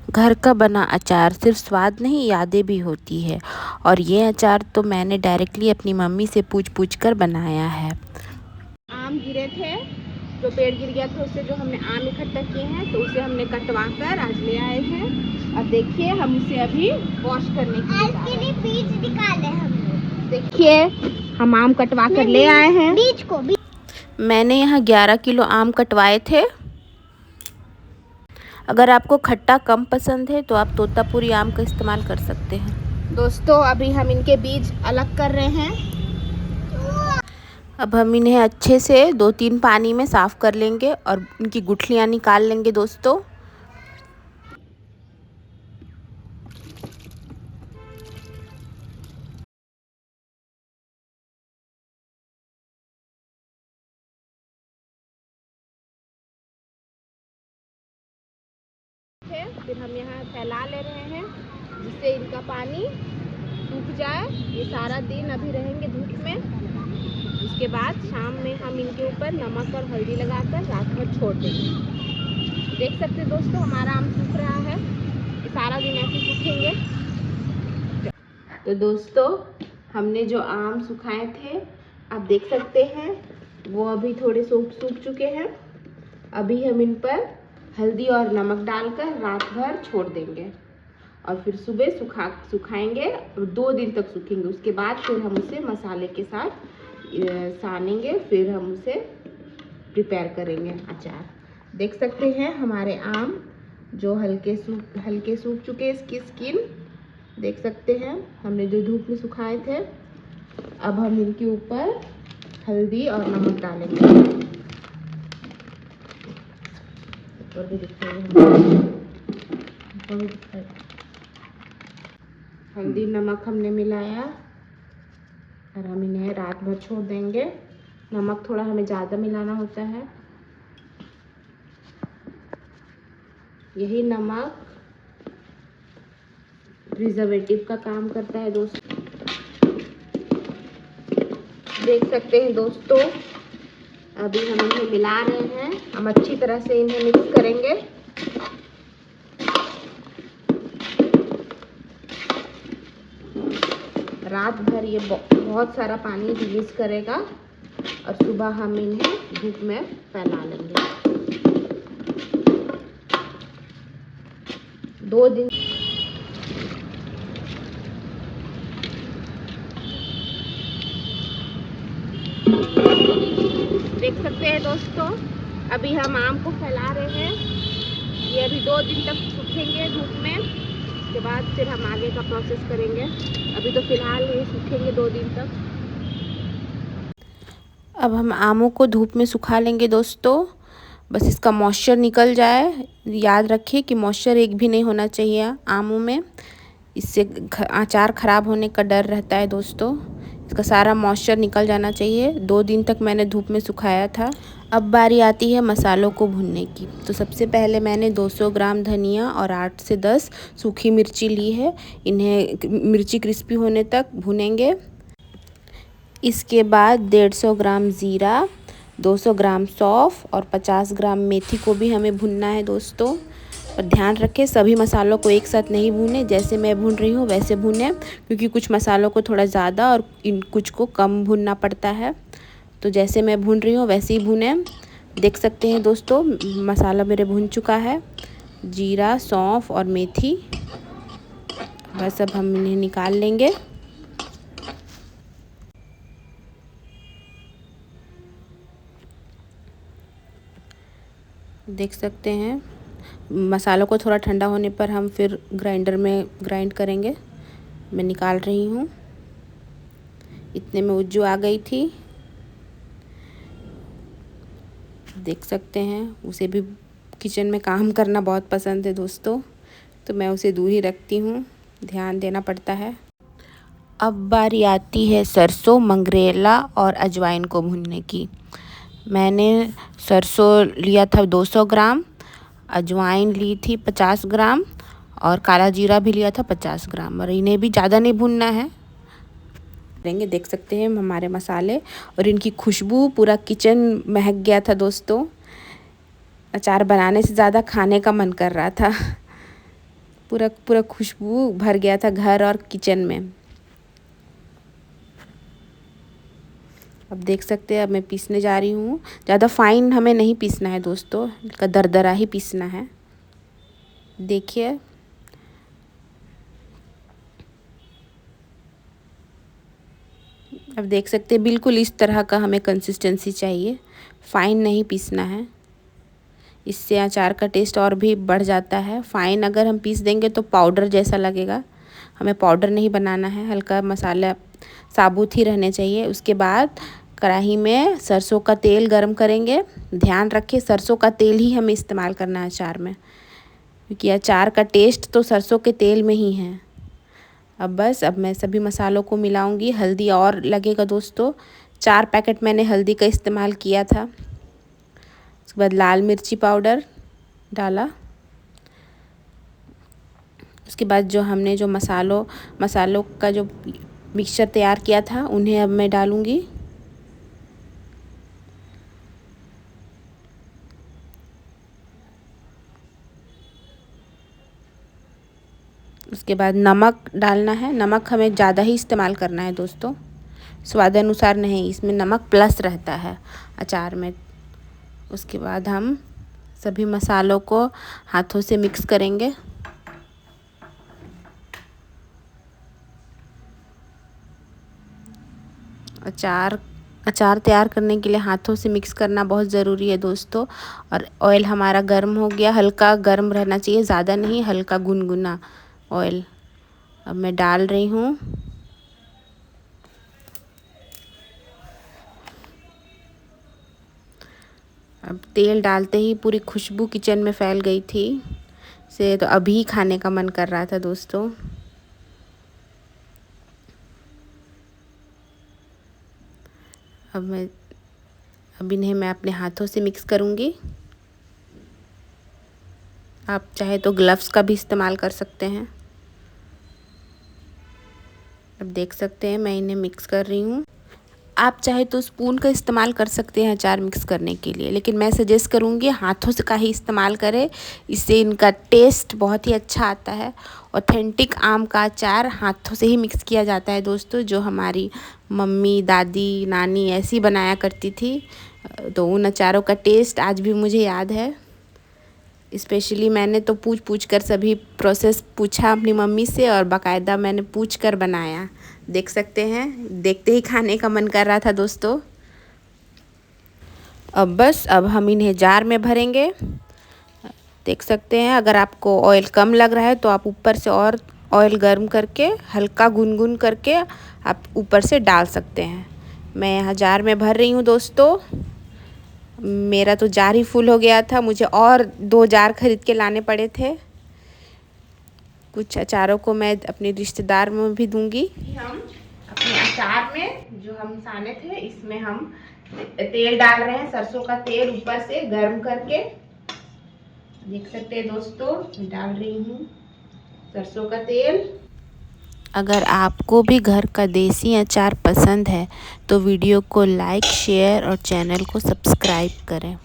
घर का बना अचार सिर्फ स्वाद नहीं, यादें भी होती है। और ये अचार तो मैंने डायरेक्टली अपनी मम्मी से पूछ कर बनाया है। आम गिरे थे, जो पेड़ गिर गया था उससे जो हमने आम इकट्ठा किए हैं, तो उसे हमने कटवा कर आज ले आए हैं। और देखिए हम उसे अभी वॉश करने के लिए बीज निकाले हमने। देखिए हम आम कटवा कर ले आए हैं। बीज को भी मैंने यहाँ 11 किलो आम कटवाए थे। अगर आपको खट्टा कम पसंद है तो आप तोतापुरी आम का इस्तेमाल कर सकते हैं। दोस्तों अभी हम इनके बीज अलग कर रहे हैं। अब हम इन्हें अच्छे से 2-3 पानी में साफ़ कर लेंगे और इनकी गुठलियाँ निकाल लेंगे दोस्तों। फिर हम यहाँ फैला ले रहे हैं जिससे इनका पानी सूख जाए। ये सारा दिन अभी रहेंगे धूप में। उसके बाद शाम में हम इनके ऊपर नमक और हल्दी लगाकर रात भर छोड़ देंगे। देख सकते हैं दोस्तों हमारा आम सूख रहा है। ये सारा दिन ऐसे सूखेंगे। तो दोस्तों हमने जो आम सुखाए थे आप देख सकते हैं वो अभी थोड़े सूख चुके हैं। अभी हम इन पर हल्दी और नमक डालकर रात भर छोड़ देंगे और फिर सुबह सुखाएंगे और 2 दिन तक सूखेंगे। उसके बाद फिर हम उसे मसाले के साथ सानेंगे, फिर हम उसे प्रिपेयर करेंगे अचार। देख सकते हैं हमारे आम जो हल्के सूख चुके हैं, इसकी स्किन देख सकते हैं हमने जो धूप में सुखाए थे। अब हम इनके ऊपर हल्दी और नमक डालेंगे। हल्दी नमक हमने मिलाया और हम इन्हें रात भर छोड़ देंगे। नमक थोड़ा हमें ज़्यादा मिलाना होता है। यही नमक प्रिजर्वेटिव का काम करता है दोस्तों। देख सकते हैं दोस्तों अभी हम इन्हें मिला रहे हैं। हम अच्छी तरह से इन्हें मिक्स करेंगे। रात भर ये बहुत सारा पानी रिलीज करेगा और सुबह हम इन्हें धूप में फैला लेंगे। 2 दिन देख सकते हैं दोस्तों अभी हम आम को फैला रहे हैं। ये अभी 2 दिन तक सूखेंगे धूप में। उसके बाद फिर हम आगे का प्रोसेस करेंगे। अभी तो फिलहाल ये सूखेंगे 2 दिन तक। अब हम आमों को धूप में सुखा लेंगे दोस्तों। बस इसका मॉइस्चर निकल जाए। याद रखिए कि मॉइस्चर एक भी नहीं होना चाहिए आमों में, इससे अचार ख़राब होने का डर रहता है दोस्तों। इसका सारा मॉइस्चर निकल जाना चाहिए। 2 दिन तक मैंने धूप में सुखाया था। अब बारी आती है मसालों को भूनने की। तो सबसे पहले मैंने 200 ग्राम धनिया और 8 से 10 सूखी मिर्ची ली है। इन्हें मिर्ची क्रिस्पी होने तक भूनेंगे। इसके बाद 150 ग्राम ज़ीरा, 200 ग्राम सौंफ और 50 ग्राम मेथी को भी हमें भूनना है दोस्तों। और ध्यान रखें सभी मसालों को एक साथ नहीं भूनें, जैसे मैं भून रही हूँ वैसे भूनें, क्योंकि कुछ मसालों को थोड़ा ज़्यादा और कुछ को कम भूनना पड़ता है। तो जैसे मैं भून रही हूँ वैसे ही भूनें। देख सकते हैं दोस्तों मसाला मेरे भून चुका है। जीरा, सौंफ और मेथी, बस अब हम इन्हें निकाल लेंगे। देख सकते हैं मसालों को थोड़ा ठंडा होने पर हम फिर ग्राइंडर में ग्राइंड करेंगे। मैं निकाल रही हूँ। इतने में उज्जू आ गई थी। देख सकते हैं उसे भी किचन में काम करना बहुत पसंद है दोस्तों, तो मैं उसे दूर ही रखती हूँ, ध्यान देना पड़ता है। अब बारी आती है सरसों, मंगरेला और अजवाइन को भूनने की। मैंने सरसों लिया था 200 ग्राम, अजवाइन ली थी 50 ग्राम और काला जीरा भी लिया था 50 ग्राम। और इन्हें भी ज़्यादा नहीं भूनना है। देख सकते हैं हमारे मसाले और इनकी खुशबू पूरा किचन महक गया था दोस्तों। अचार बनाने से ज़्यादा खाने का मन कर रहा था। पूरा पूरा खुशबू भर गया था घर और किचन में। अब देख सकते हैं, अब मैं पीसने जा रही हूँ। ज़्यादा फाइन हमें नहीं पीसना है दोस्तों, हल्का दरदरा ही पीसना है। देखिए अब देख सकते हैं बिल्कुल इस तरह का हमें कंसिस्टेंसी चाहिए, फाइन नहीं पीसना है। इससे अचार का टेस्ट और भी बढ़ जाता है। फाइन अगर हम पीस देंगे तो पाउडर जैसा लगेगा, हमें पाउडर नहीं बनाना है, हल्का मसाला साबुत ही रहने चाहिए। उसके बाद कढ़ाई में सरसों का तेल गरम करेंगे। ध्यान रखें सरसों का तेल ही हमें इस्तेमाल करना है अचार में, क्योंकि अचार का टेस्ट तो सरसों के तेल में ही है। अब मैं सभी मसालों को मिलाऊंगी। हल्दी और लगेगा दोस्तों, 4 पैकेट मैंने हल्दी का इस्तेमाल किया था। उसके बाद लाल मिर्ची पाउडर डाला। उसके बाद जो हमने जो मसालों का जो मिक्सचर तैयार किया था उन्हें अब मैं डालूंगी। उसके बाद नमक डालना है। नमक हमें ज़्यादा ही इस्तेमाल करना है दोस्तों, स्वाद अनुसार नहीं, इसमें नमक प्लस रहता है अचार में। उसके बाद हम सभी मसालों को हाथों से मिक्स करेंगे। अचार तैयार करने के लिए हाथों से मिक्स करना बहुत ज़रूरी है दोस्तों। और ऑयल हमारा गर्म हो गया, हल्का गर्म रहना चाहिए, ज़्यादा नहीं, हल्का गुनगुना ऑयल अब मैं डाल रही हूँ। अब तेल डालते ही पूरी खुशबू किचन में फैल गई थी, से तो अभी खाने का मन कर रहा था दोस्तों। अब इन्हें मैं अपने हाथों से मिक्स करूँगी। आप चाहे तो ग्लव्स का भी इस्तेमाल कर सकते हैं। अब देख सकते हैं मैं इन्हें मिक्स कर रही हूँ। आप चाहे तो स्पून का इस्तेमाल कर सकते हैं अचार मिक्स करने के लिए, लेकिन मैं सजेस्ट करूँगी हाथों से का ही इस्तेमाल करें, इससे इनका टेस्ट बहुत ही अच्छा आता है। ऑथेंटिक आम का अचार हाथों से ही मिक्स किया जाता है दोस्तों, जो हमारी मम्मी दादी नानी ऐसी बनाया करती थी। तो उन अचारों का टेस्ट आज भी मुझे याद है। स्पेशली मैंने तो पूछ कर सभी प्रोसेस पूछा अपनी मम्मी से, और बाकायदा मैंने पूछ कर बनाया। देख सकते हैं, देखते ही खाने का मन कर रहा था दोस्तों। अब हम इन्हें जार में भरेंगे। देख सकते हैं, अगर आपको ऑयल कम लग रहा है तो आप ऊपर से और ऑयल गर्म करके हल्का गुनगुन करके आप ऊपर से डाल सकते हैं। मैं यहाँ जार में भर रही हूँ दोस्तों। मेरा तो जार ही फुल हो गया था, मुझे और 2 जार खरीद के लाने पड़े थे। कुछ अचारों को मैं अपने रिश्तेदार में भी दूंगी। हम अपने अचार में जो हम साने थे, इसमें हम तेल डाल रहे हैं, सरसों का तेल ऊपर से गर्म करके। देख सकते हैं दोस्तों, मैं डाल रही हूँ सरसों का तेल। अगर आपको भी घर का देसी अचार पसंद है तो वीडियो को लाइक शेयर और चैनल को सब्सक्राइब करें।